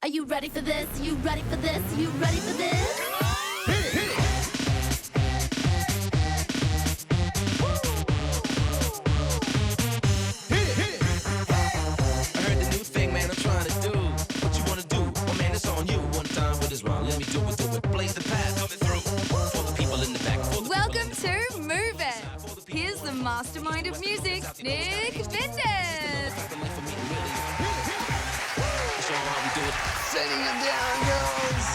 Are you ready for this? You ready for this? You ready for this? I heard the new thing, man, I'm trying to do. What you wanna do? Oh man, it's on you. One time with this round, let me do it. Blaze the path coming through. For the people in the back. Welcome to Move It. Here's the mastermind of music, Nick Vindin. Sending them down, girls.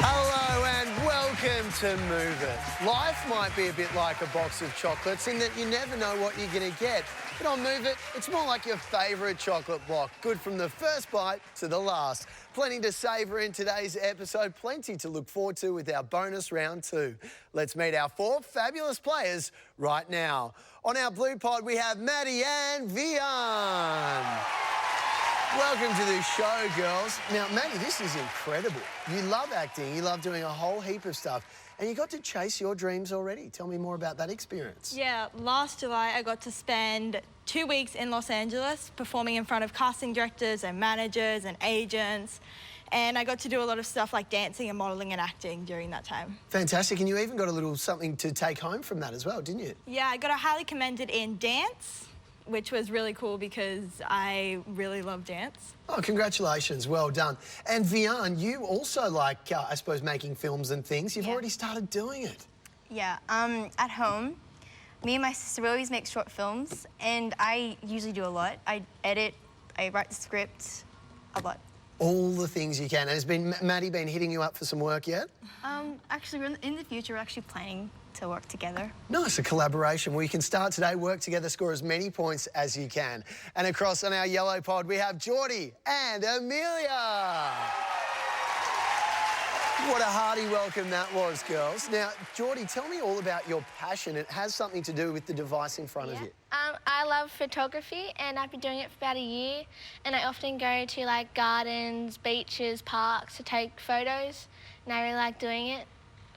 Hello and welcome to Move It. Life might be a bit like a box of chocolates in that you never know what you're going to get. But on Move It, it's more like your favourite chocolate block. Good from the first bite to the last. Plenty to savour in today's episode. Plenty to look forward to with our bonus round 2. Let's meet our 4 fabulous players right now. On our blue pod, we have Maddie and Vian. Welcome to the show, girls. Now, Maddie, this is incredible. You love acting, you love doing a whole heap of stuff, and you got to chase your dreams already. Tell me more about that experience. Yeah, last July I got to spend 2 weeks in Los Angeles performing in front of casting directors and managers and agents, and I got to do a lot of stuff like dancing and modelling and acting during that time. Fantastic, and you even got a little something to take home from that as well, didn't you? Yeah, I got a highly commended in dance, which was really cool because I really love dance. Oh, congratulations. Well done. And Vian, you also like, I suppose, making films and things. You've already started doing it. Yeah, at home, me and my sister always make short films, and I usually do a lot. I edit, I write the script, a lot. All the things you can. And has Maddie been hitting you up for some work yet? Actually, in the future, we're actually planning to work together. Nice, a collaboration. Well, you can start today, work together, score as many points as you can. And across on our yellow pod, we have Geordie and Amelia. What a hearty welcome that was, girls. Now, Geordie, tell me all about your passion. It has something to do with the device in front of you. I love photography, and I've been doing it for about a year, and I often go to like gardens, beaches, parks to take photos, and I really like doing it.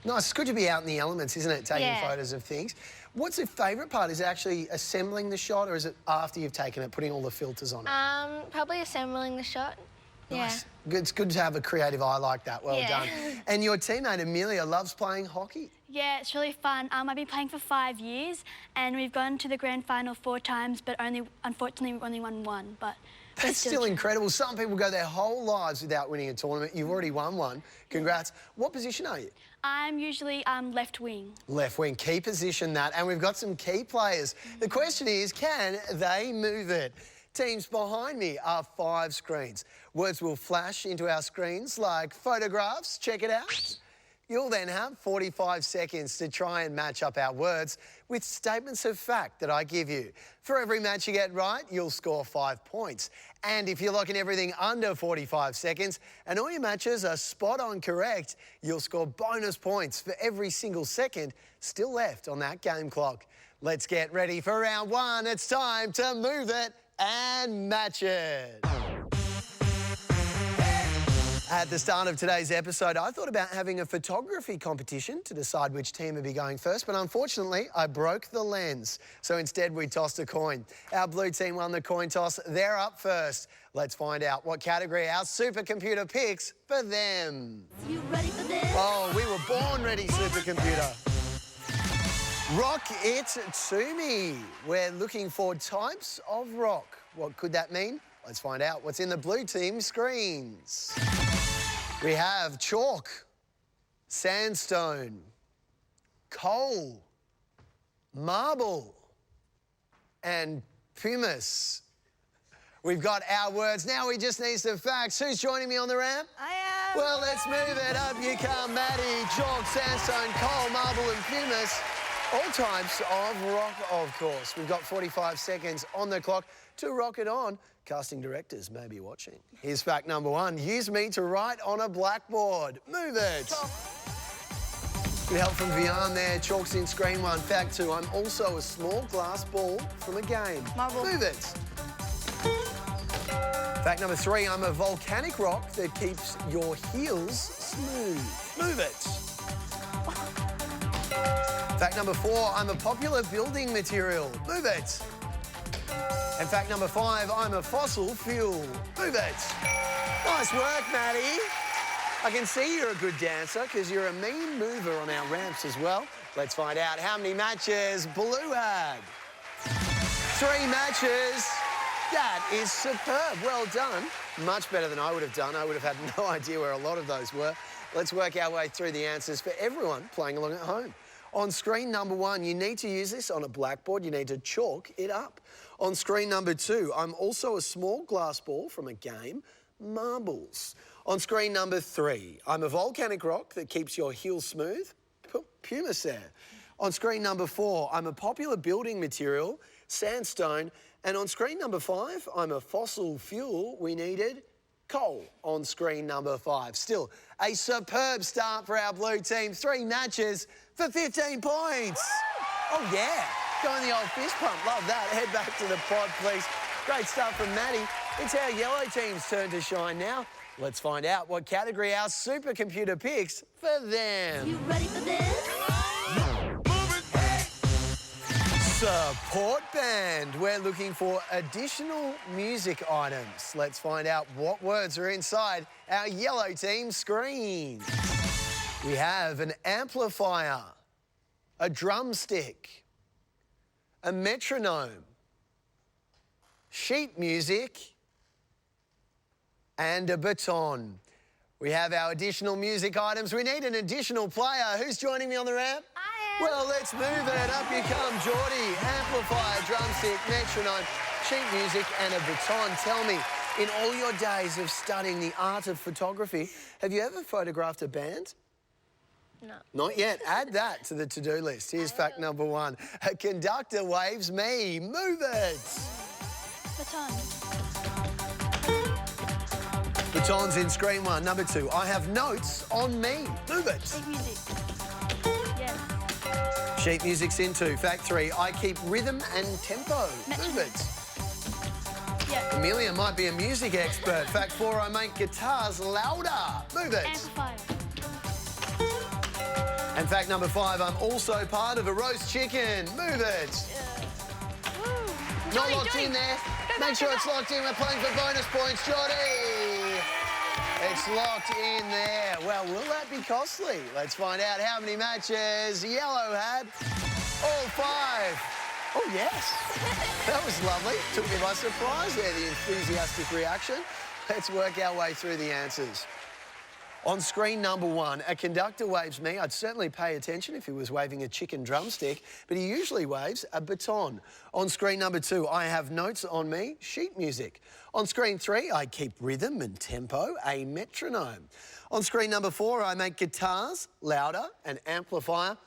Nice. It's good to be out in the elements, isn't it, taking photos of things. What's your favourite part? Is it actually assembling the shot, or is it after you've taken it, putting all the filters on it? Probably assembling the shot. Nice. Yeah. It's good to have a creative eye like that. Well done. And your teammate, Amelia, loves playing hockey. Yeah, it's really fun. I've been playing for 5 years, and we've gone to the grand final 4 times, but unfortunately, we've only won 1. But that's still incredible. Some people go their whole lives without winning a tournament. You've already won one. Congrats. What position are you? I'm usually left wing. Left wing. Key position, that. And we've got some key players. The question is, can they move it? Teams behind me are 5 screens. Words will flash into our screens like photographs. Check it out. You'll then have 45 seconds to try and match up our words with statements of fact that I give you. For every match you get right, you'll score 5 points. And if you're locking everything under 45 seconds and all your matches are spot on correct, you'll score bonus points for every single second still left on that game clock. Let's get ready for round 1. It's time to move it and match it. At the start of today's episode, I thought about having a photography competition to decide which team would be going first, but unfortunately, I broke the lens. So instead, we tossed a coin. Our blue team won the coin toss. They're up first. Let's find out what category our supercomputer picks for them. You ready for this? Oh, we were born ready, supercomputer. Rock it to me. We're looking for types of rock. What could that mean? Let's find out what's in the blue team screens. We have chalk, sandstone, coal, marble, and pumice. We've got our words. Now we just need some facts. Who's joining me on the ramp? I am. Well, let's move it. Up you come, Maddie. Chalk, sandstone, coal, marble, and pumice. All types of rock, of course. We've got 45 seconds on the clock to rock it on. Casting directors may be watching. Here's fact number 1. Use me to write on a blackboard. Move it. Good help from Vian there. Chalk's in screen 1. Fact 2. I'm also a small glass ball from a game. Marble. Move it. Fact number 3. I'm a volcanic rock that keeps your heels smooth. Move it. Fact number 4, I'm a popular building material. Move it. And fact number 5, I'm a fossil fuel. Move it. Nice work, Maddie. I can see you're a good dancer because you're a mean mover on our ramps as well. Let's find out how many matches Blue had. 3 matches. That is superb. Well done. Much better than I would have done. I would have had no idea where a lot of those were. Let's work our way through the answers for everyone playing along at home. On screen number 1, you need to use this on a blackboard. You need to chalk it up. On screen number 2, I'm also a small glass ball from a game, marbles. On screen number 3, I'm a volcanic rock that keeps your heels smooth, pumice there. On screen number 4, I'm a popular building material, sandstone. And on screen number 5, I'm a fossil fuel. We needed coal on screen number 5. Still, a superb start for our blue team. 3 matches for 15 points. Oh, yeah. Going the old fist pump. Love that. Head back to the pod, please. Great start from Maddie. It's our yellow team's turn to shine now. Let's find out what category our supercomputer picks for them. You ready for this? Support band. We're looking for additional music items. Let's find out what words are inside our yellow team screens. We have an amplifier, a drumstick, a metronome, sheet music, and a baton. We have our additional music items. We need an additional player. Who's joining me on the ramp? I am. Well, let's move it. Up you come, Geordie. Amplifier, drumstick, metronome, sheet music, and a baton. Tell me, in all your days of studying the art of photography, have you ever photographed a band? No. Not yet. Add that to the to-do list. Here's fact number 1. A conductor waves me. Move it. Baton. Baton's in screen 1. Number 2. I have notes on me. Move it. Sheet music. Yes. Sheet music's in 2. Fact 3. I keep rhythm and tempo. Move it. Yeah. Amelia might be a music expert. Fact 4. I make guitars louder. Move it. Amplifier. And fact number 5. I'm also part of a roast chicken. Move it. Not locked in there. Make sure it's locked in. We're playing for bonus points, Geordie. It's locked in there. Well, will that be costly? Let's find out how many matches yellow had. All 5. Oh, yes. That was lovely. Took me by surprise there, the enthusiastic reaction. Let's work our way through the answers. On screen number 1, a conductor waves me. I'd certainly pay attention if he was waving a chicken drumstick, but he usually waves a baton. On screen number 2, I have notes on me, sheet music. On screen 3, I keep rhythm and tempo, a metronome. On screen number 4, I make guitars louder, an amplifier.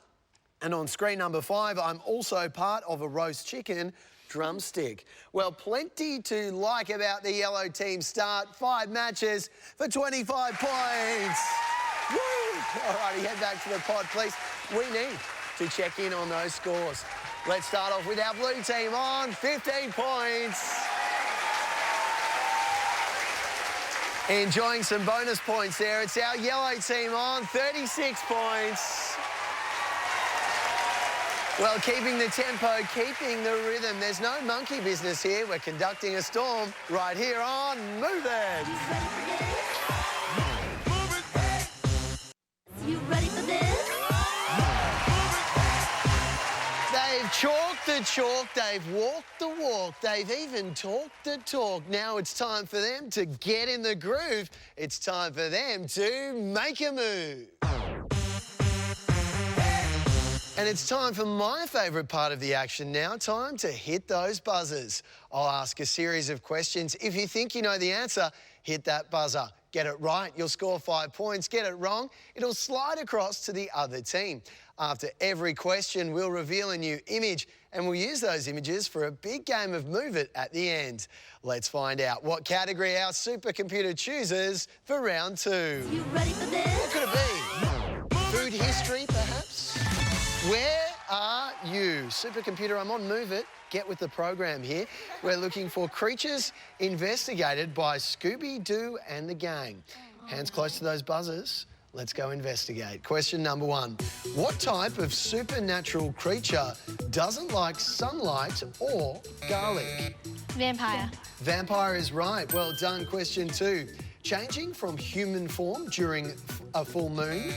And on screen number 5, I'm also part of a roast chicken, drumstick. Well, plenty to like about the yellow team start. 5 matches for 25 points. Woo! All righty, head back to the pod, please. We need to check in on those scores. Let's start off with our blue team on 15 points. Enjoying some bonus points there. It's our yellow team on 36 points. Well, keeping the tempo, keeping the rhythm. There's no monkey business here. We're conducting a storm right here on Move It. You ready for this? They've chalked the chalk, they've walked the walk, they've even talked the talk. Now it's time for them to get in the groove. It's time for them to make a move. And it's time for my favourite part of the action now, time to hit those buzzers. I'll ask a series of questions. If you think you know the answer, hit that buzzer. Get it right, you'll score 5 points. Get it wrong, it'll slide across to the other team. After every question, we'll reveal a new image and we'll use those images for a big game of Move It at the end. Let's find out what category our supercomputer chooses for round 2. You ready for this? What could it be? Food history, perhaps? Where are you? Supercomputer, I'm on Move It. Get with the program here. We're looking for creatures investigated by Scooby-Doo and the gang. Hands close to those buzzers. Let's go investigate. Question number 1. What type of supernatural creature doesn't like sunlight or garlic? Vampire. Vampire is right. Well done. Question 2. Changing from human form during a full moon.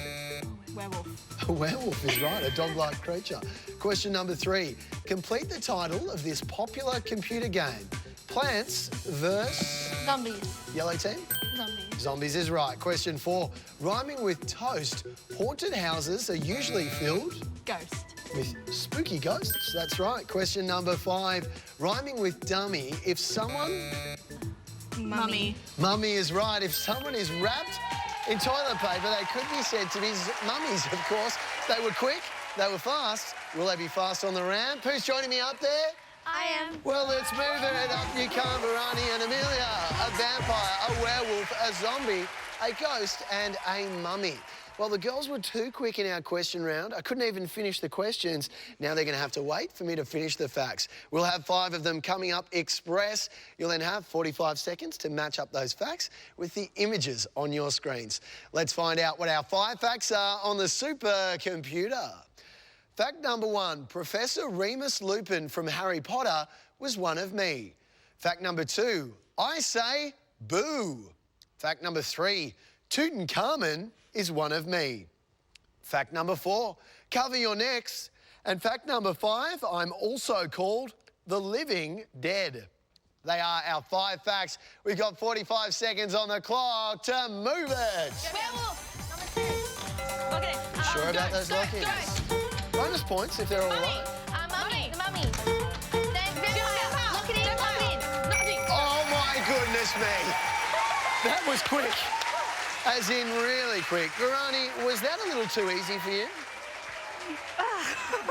Werewolf. A werewolf is right, a dog-like creature. Question number 3. Complete the title of this popular computer game. Plants vs. Zombies. Yellow team? Zombies. Zombies is right. Question 4. Rhyming with toast, haunted houses are usually filled Ghost. with spooky ghosts. That's right. Question number 5. Rhyming with dummy, if someone... Mummy. Mummy is right. If someone is wrapped in toilet paper, they could be said to be mummies, of course. They were quick, they were fast. Will they be fast on the ramp? Who's joining me up there? I am. Well, let's move it. Up you come, Barani and Amelia. A vampire, a werewolf, a zombie, a ghost and a mummy. Well, the girls were too quick in our question round. I couldn't even finish the questions. Now they're going to have to wait for me to finish the facts. We'll have 5 of them coming up express. You'll then have 45 seconds to match up those facts with the images on your screens. Let's find out what our 5 facts are on the supercomputer. Fact number 1, Professor Remus Lupin from Harry Potter was one of me. Fact number 2, I say boo. Fact number 3, Tutankhamun is one of me. Fact number 4, cover your necks. And fact number 5, I'm also called the living dead. They are our 5 facts. We've got 45 seconds on the clock to move it. Werewolf. Number 2. Okay. Sure about those lock-ins? Bonus points if they're all right. Mummy. The mummy. Lock it in. Oh my goodness me. That was quick. As in really quick. Garani, was that a little too easy for you?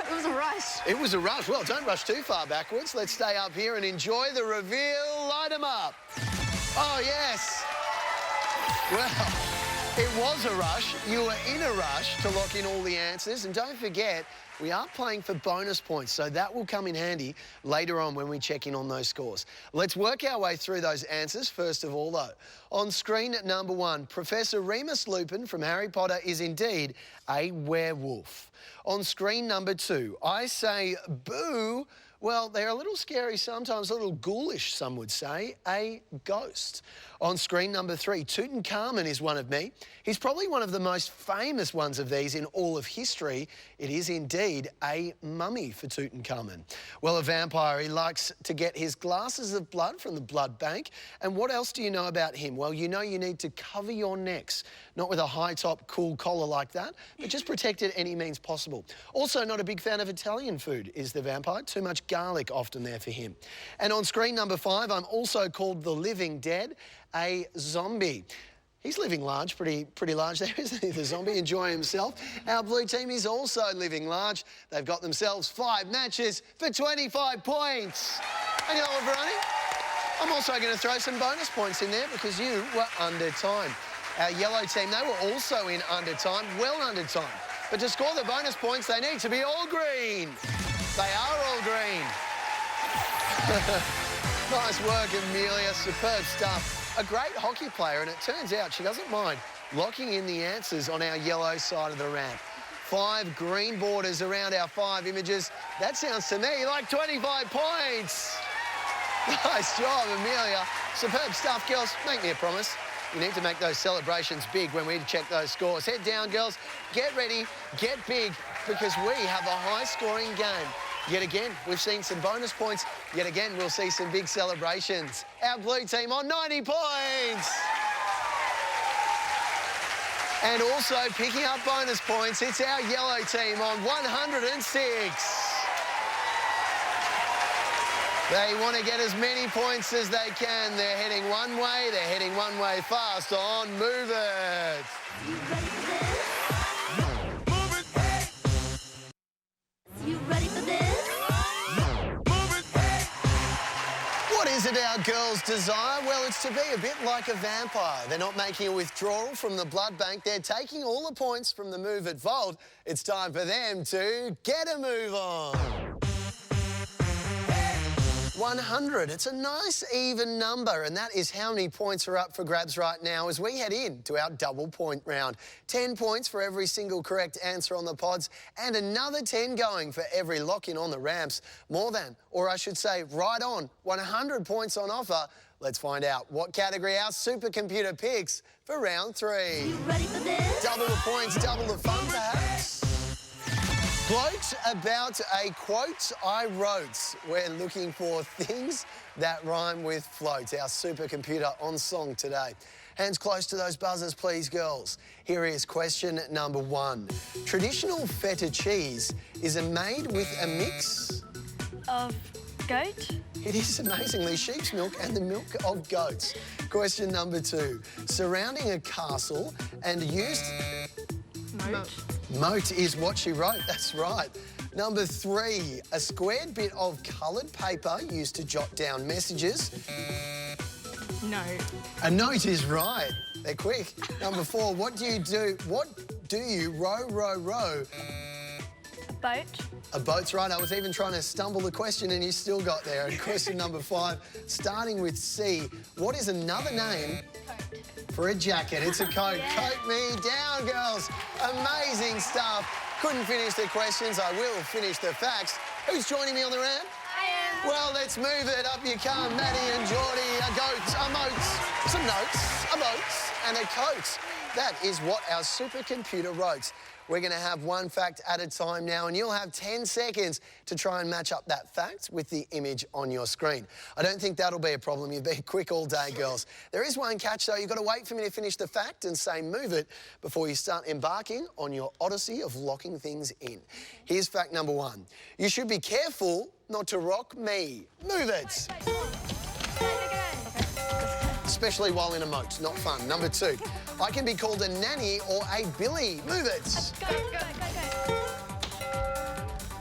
It was a rush. It was a rush. Well, don't rush too far backwards. Let's stay up here and enjoy the reveal. Light 'em up. Oh, yes. Well, it was a rush. You were in a rush to lock in all the answers. And don't forget, we are playing for bonus points, so that will come in handy later on when we check in on those scores. Let's work our way through those answers first of all, though. On screen at number 1, Professor Remus Lupin from Harry Potter is indeed a werewolf. On screen number 2, I say boo. Well, they're a little scary sometimes, a little ghoulish, some would say, a ghost. On screen number 3, Tutankhamun is one of me. He's probably one of the most famous ones of these in all of history. It is indeed a mummy for Tutankhamun. Well, a vampire, he likes to get his glasses of blood from the blood bank. And what else do you know about him? Well, you know you need to cover your necks, not with a high-top cool collar like that, but just protect it any means possible. Also, not a big fan of Italian food is the vampire. Too much garlic often there for him. And on screen number 5, I'm also called the living dead, a zombie. He's living large, pretty large there, isn't he, the zombie, enjoying himself. Our blue team is also living large. They've got themselves 5 matches for 25 points. And you know what, Veroni? I'm also going to throw some bonus points in there because you were under time. Our yellow team, they were also in under time, well under time. But to score the bonus points, they need to be all green. They are all green. Nice work, Amelia. Superb stuff. A great hockey player, and it turns out she doesn't mind locking in the answers on our yellow side of the ramp. 5 green borders around our 5 images. That sounds to me like 25 points. Nice job, Amelia. Superb stuff, girls. Make me a promise. You need to make those celebrations big when we check those scores. Head down, girls. Get ready. Get big, because we have a high-scoring game. Yet again, we've seen some bonus points. Yet again, we'll see some big celebrations. Our blue team on 90 points. And also picking up bonus points, it's our yellow team on 106. They want to get as many points as they can. They're heading one way. They're heading one way fast on Move It. You ready for this? You ready for this? What is it our girls desire? Well, it's to be a bit like a vampire. They're not making a withdrawal from the blood bank. They're taking all the points from the Move It vault. It's time for them to get a move on. 100. It's a nice even number, and that is how many points are up for grabs right now as we head in to our double point round. 10 points for every single correct answer on the pods, and another 10 going for every lock-in on the ramps. More than, or I should say right on, 100 points on offer. Let's find out what category our supercomputer picks for round 3. You ready for this? Double the points, double the fun, perhaps. Quote about a quote I wrote. We're looking for things that rhyme with float. Our supercomputer on song today. Hands close to those buzzers, please, girls. Here is question number 1. Traditional feta cheese is made with a mix Of goat? It is amazingly sheep's milk and the milk of goats. Question number 2. Surrounding a castle and used... Moat. Moat is what she wrote, that's right. Number 3. A squared bit of coloured paper used to jot down messages. Note. A note is right. They're quick. Number 4. What do you row? Boat? A boat's right. I was even trying to stumble the question and you still got there. And question number 5, starting with C. What is another name for a jacket? It's a coat. Yeah. Coat me down, girls. Amazing stuff. Couldn't finish the questions. I will finish the facts. Who's joining me on the round? I am. Well, let's move it. Up you come, Maddie and Geordie. A goat, a moat, some notes, a boat and a coat. That is what our supercomputer wrote. We're going to have one fact at a time now, and you'll have 10 seconds to try and match up that fact with the image on your screen. I don't think that'll be a problem. You've been quick all day, girls. There is one catch, though. You've got to wait for me to finish the fact and say move it before you start embarking on your odyssey of locking things in. Here's fact number 1. You should be careful not to rock me. Move it. Especially while in a moat. Not fun. Number 2. I can be called a nanny or a billy. Move it. Go.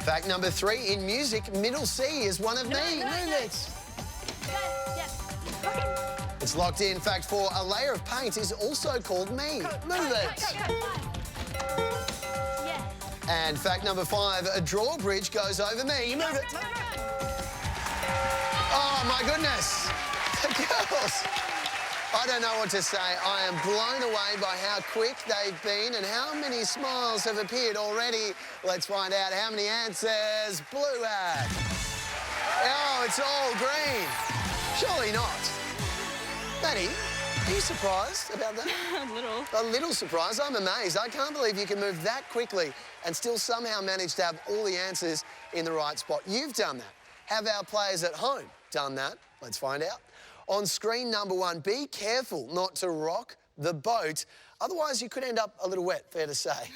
Fact number 3. In music, middle C is one of me. Move it. It's locked in. Fact 4. A layer of paint is also called me. Move it. And fact number 5. A drawbridge goes over me. Move it. Oh, my goodness. Girls. I don't know what to say. I am blown away by how quick they've been and how many smiles have appeared already. Let's find out how many answers Blue had. Oh, it's all green. Surely not. Maddie, are you surprised about that? A little. A little surprised. I'm amazed. I can't believe you can move that quickly and still somehow manage to have all the answers in the right spot. You've done that. Have our players at home done that? Let's find out. On screen number 1, be careful not to rock the boat. Otherwise, you could end up a little wet, fair to say.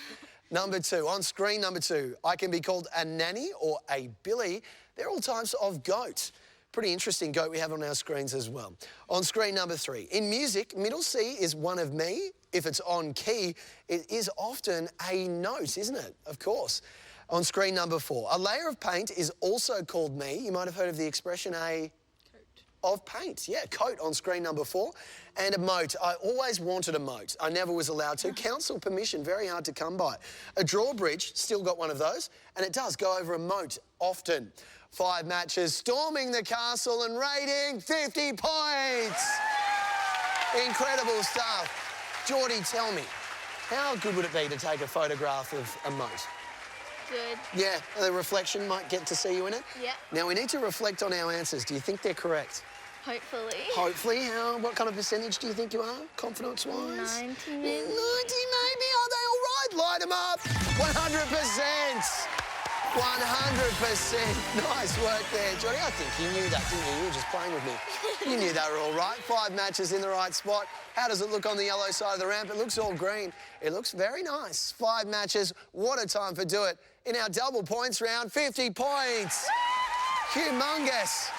Number 2, on screen number 2, I can be called a nanny or a billy. They're all types of goat. Pretty interesting goat we have on our screens as well. On screen number 3, in music, middle C is one of me. If it's on key, it is often a note, isn't it? Of course. On screen number 4, a layer of paint is also called me. You might have heard of the expression a... of paint, yeah, coat on screen number 4. And a moat. I always wanted a moat. I never was allowed to. Council permission, very hard to come by. A drawbridge, still got one of those, and it does go over a moat often. 5 matches, storming the castle and raiding 50 points. Incredible stuff. Geordie, tell me, how good would it be to take a photograph of a moat? Good. Yeah, the reflection might get to see you in it? Yeah. Now, we need to reflect on our answers. Do you think they're correct? Hopefully. Hopefully. What kind of percentage do you think you are, confidence-wise? 90 maybe. 90 maybe. Are they all right? Light them up. 100%. 100%. Nice work there, Johnny. I think you knew that, didn't you? You were just playing with me. You knew they were all right. 5 matches in the right spot. How does it look on the yellow side of the ramp? It looks all green. It looks very nice. 5 matches. What a time for Do It. In our double points round, 50 points. Humongous.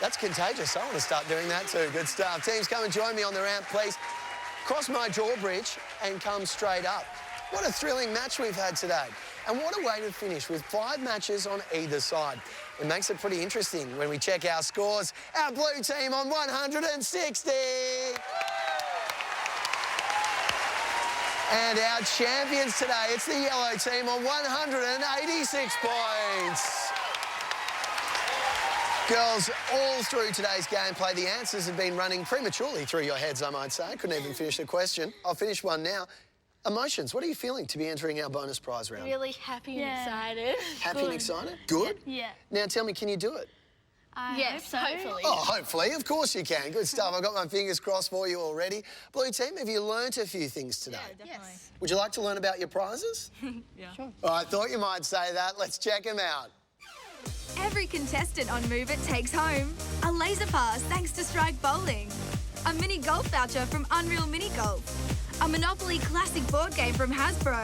That's contagious. I want to start doing that too. Good stuff. Teams, come and join me on the ramp, please. Cross my drawbridge and come straight up. What a thrilling match we've had today. And what a way to finish with 5 matches on either side. It makes it pretty interesting when we check our scores. Our blue team on 160. And our champions today, it's the yellow team on 186 points. Girls, all through today's gameplay, the answers have been running prematurely through your heads, I might say. Couldn't even finish the question. I'll finish one now. Emotions, what are you feeling to be entering our bonus prize round? Really happy and excited. Happy and excited? Good? Yeah. Now tell me, can you do it? Yes, hopefully. Oh, hopefully. Of course you can. Good stuff. I've got my fingers crossed for you already. Blue team, have you learnt a few things today? Yeah, definitely. Would you like to learn about your prizes? Yeah. Sure. Oh, I thought you might say that. Let's check them out. Every contestant on Move It takes home a laser pass thanks to Strike Bowling, a mini golf voucher from Unreal Mini Golf, a Monopoly Classic board game from Hasbro,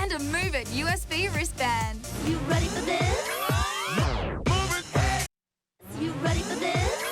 and a Move It USB wristband. You ready for this? You ready for this?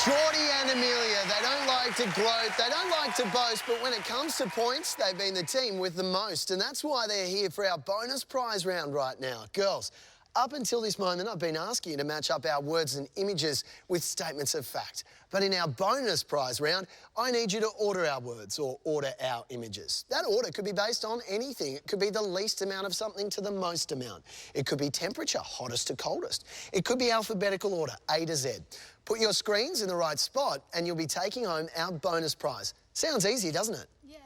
Geordie and Amelia, they don't like to gloat, they don't like to boast, but when it comes to points, they've been the team with the most, and that's why they're here for our bonus prize round right now. Girls, up until this moment, I've been asking you to match up our words and images with statements of fact. But in our bonus prize round, I need you to order our words or order our images. That order could be based on anything. It could be the least amount of something to the most amount. It could be temperature, hottest to coldest. It could be alphabetical order, A to Z. Put your screens in the right spot and you'll be taking home our bonus prize. Sounds easy, doesn't it? Yeah.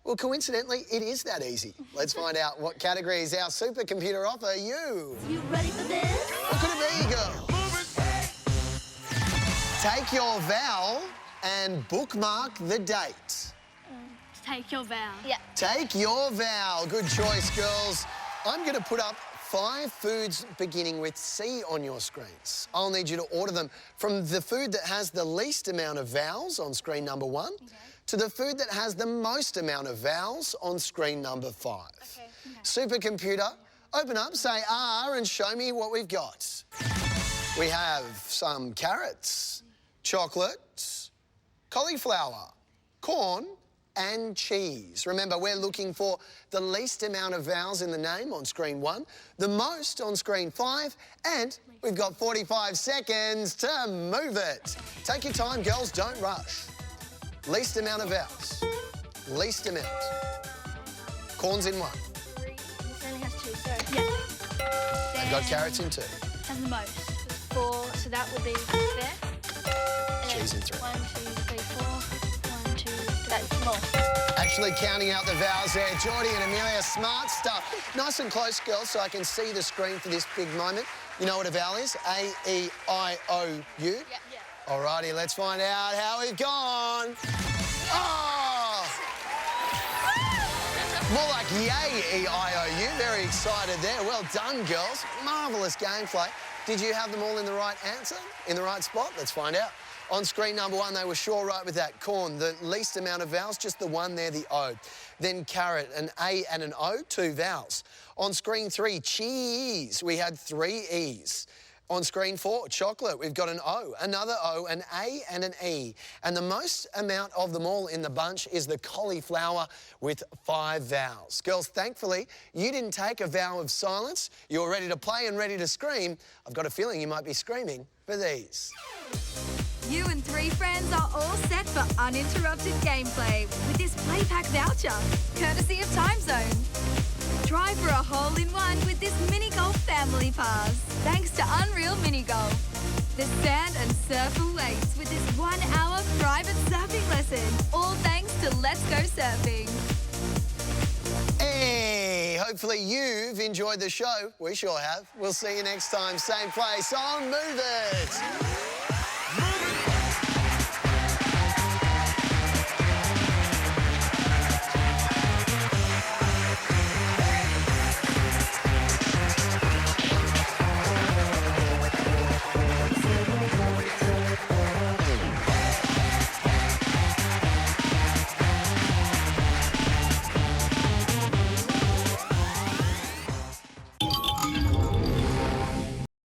Well, coincidentally, it is that easy. Let's find out what categories our supercomputer offer you. You ready for this? What could it be, girls? Take your vowel and bookmark the date. Take your vowel. Yeah. Take your vowel. Good choice, girls. I'm going to put up 5 foods beginning with C on your screens. I'll need you to order them from the food that has the least amount of vowels on screen number 1 to the food that has the most amount of vowels on screen number 5. Okay. Supercomputer, open up, say R and show me what we've got. We have some carrots, chocolate, cauliflower, corn and cheese. Remember, we're looking for the least amount of vowels in the name on screen 1, the most on screen 5, and we've got 45 seconds to move it. Take your time, girls, don't rush. Least amount of vowels. Least amount. Corn's in 1. 3. This only has 2, so... Yeah. I've got carrots in 2. Has the most. 4, so that would be there. And Cheese in 3. 1, 2, 3, 4. 1, 2, 3. That's more. Actually counting out the vowels there. Geordie and Amelia, smart stuff. Nice and close, girls, so I can see the screen for this big moment. You know what a vowel is? A, E, I, O, U? Yeah. Alrighty, let's find out how we've gone. Oh! More like yay, E-I-O-U. Very excited there. Well done, girls. Marvellous gameplay. Did you have them all in the right answer? In the right spot? Let's find out. On screen number 1, they were sure right with that. Corn, the least amount of vowels, just the one there, the O. Then carrot, an A and an O, 2 vowels. On screen 3, cheese, we had 3 E's. On screen 4, chocolate, we've got an O, another O, an A and an E. And the most amount of them all in the bunch is the cauliflower with 5 vowels. Girls, thankfully, you didn't take a vow of silence. You're ready to play and ready to scream. I've got a feeling you might be screaming for these. You and 3 friends are all set for uninterrupted gameplay with this Play Pack voucher, courtesy of Time Zone. Try for a hole-in-one with this Mini Golf Family Pass, thanks to Unreal Mini Golf. The sand and surf awaits with this 1-hour private surfing lesson, all thanks to Let's Go Surfing. Hey, hopefully you've enjoyed the show. We sure have. We'll see you next time, same place on Move It.